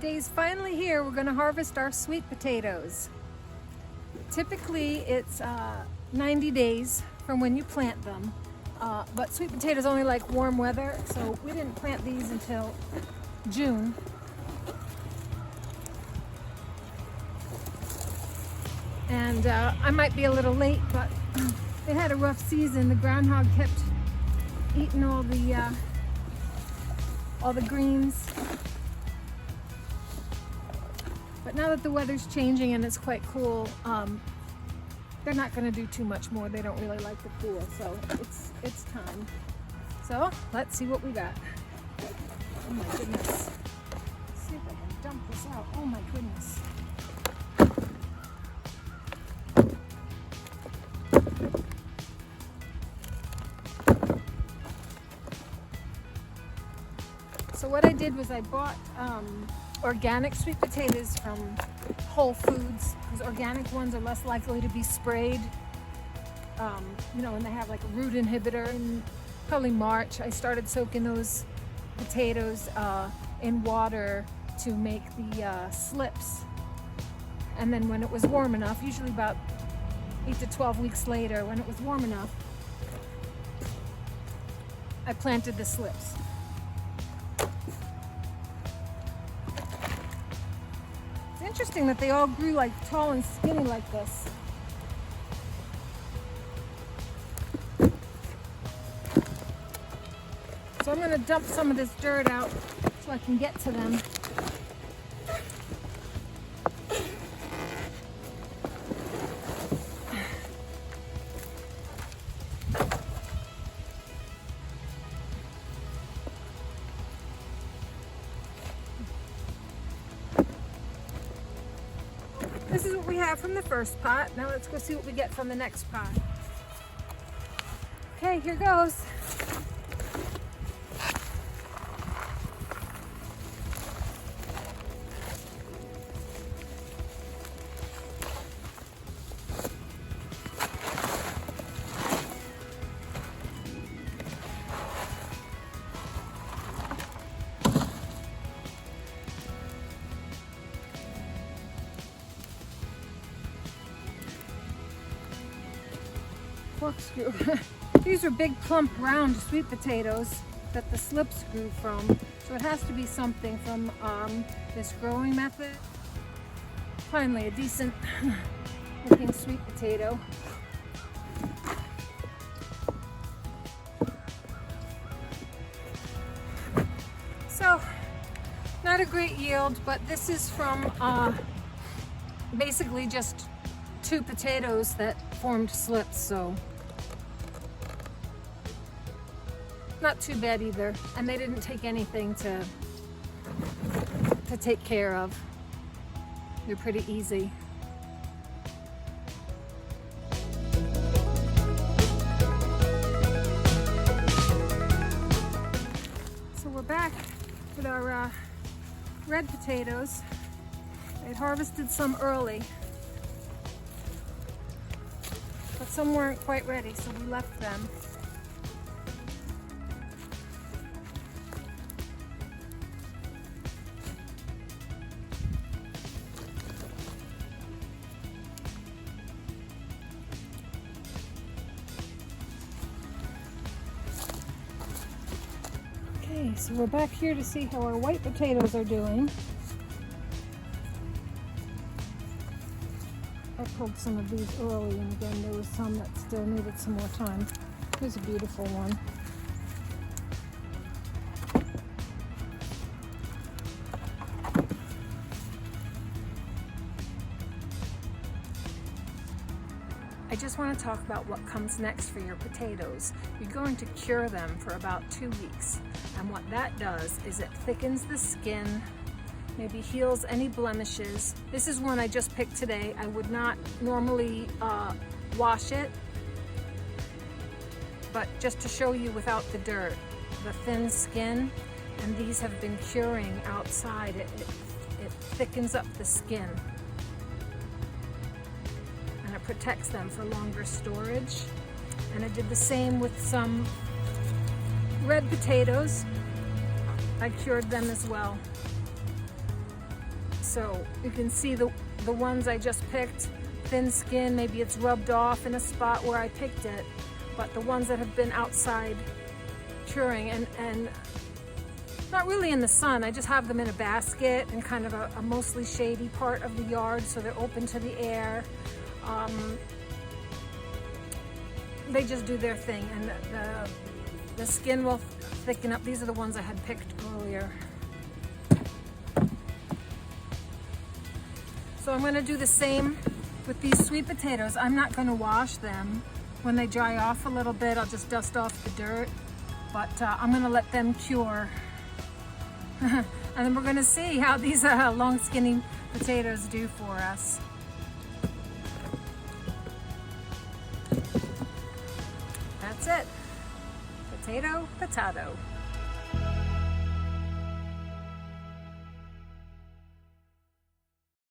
day's finally here. We're going to harvest our sweet potatoes. Typically it's 90 days from when you plant them, but sweet potatoes only like warm weather, so we didn't plant these until June. And I might be a little late, but they had a rough season. The groundhog kept eating all the greens. But now that the weather's changing and it's quite cool, they're not going to do too much more. They don't really like the cool, so it's time. So let's see what we got. Oh my goodness. Let's see if I can dump this out. Oh my goodness. So what I did was I bought organic sweet potatoes from Whole Foods, because organic ones are less likely to be sprayed. You know, and they have like a root inhibitor. In probably March, I started soaking those potatoes in water to make the slips. And then when it was warm enough, usually about 8 to 12 weeks later, when it was warm enough, I planted the slips. It's interesting that they all grew like tall and skinny like this. So I'm going to dump some of this dirt out so I can get to them. This is what we have from the first pot. Now let's go see what we get from the next pot. Okay, here goes. Corkscrew. These are big plump round sweet potatoes that the slips grew from, so it has to be something from this growing method. Finally, a decent looking sweet potato. So not a great yield, but this is from basically just 2 potatoes that formed slips, so not too bad either. And they didn't take anything to take care of. They're pretty easy. So we're back with our red potatoes. I'd harvested some early, but some weren't quite ready, so we left them. Okay, so we're back here to see how our white potatoes are doing. I pulled some of these early, and again there was some that still needed some more time. Here's a beautiful one. I just want to talk about what comes next for your potatoes. You're going to cure them for about 2 weeks, and what that does is it thickens the skin, maybe heals any blemishes. This is one I just picked today. I would not normally wash it, but just to show you without the dirt, the thin skin, and these have been curing outside. It thickens up the skin, and it protects them for longer storage. And I did the same with some red potatoes. I cured them as well. So you can see the ones I just picked, thin skin, maybe it's rubbed off in a spot where I picked it, but the ones that have been outside curing and not really in the sun, I just have them in a basket in kind of a mostly shady part of the yard, so they're open to the air. They just do their thing, and the skin will thicken up. These are the ones I had picked earlier. So I'm going to do the same with these sweet potatoes. I'm not going to wash them. When they dry off a little bit, I'll just dust off the dirt, but I'm going to let them cure. And then we're going to see how these long skinny potatoes do for us. That's it. Potato, potato.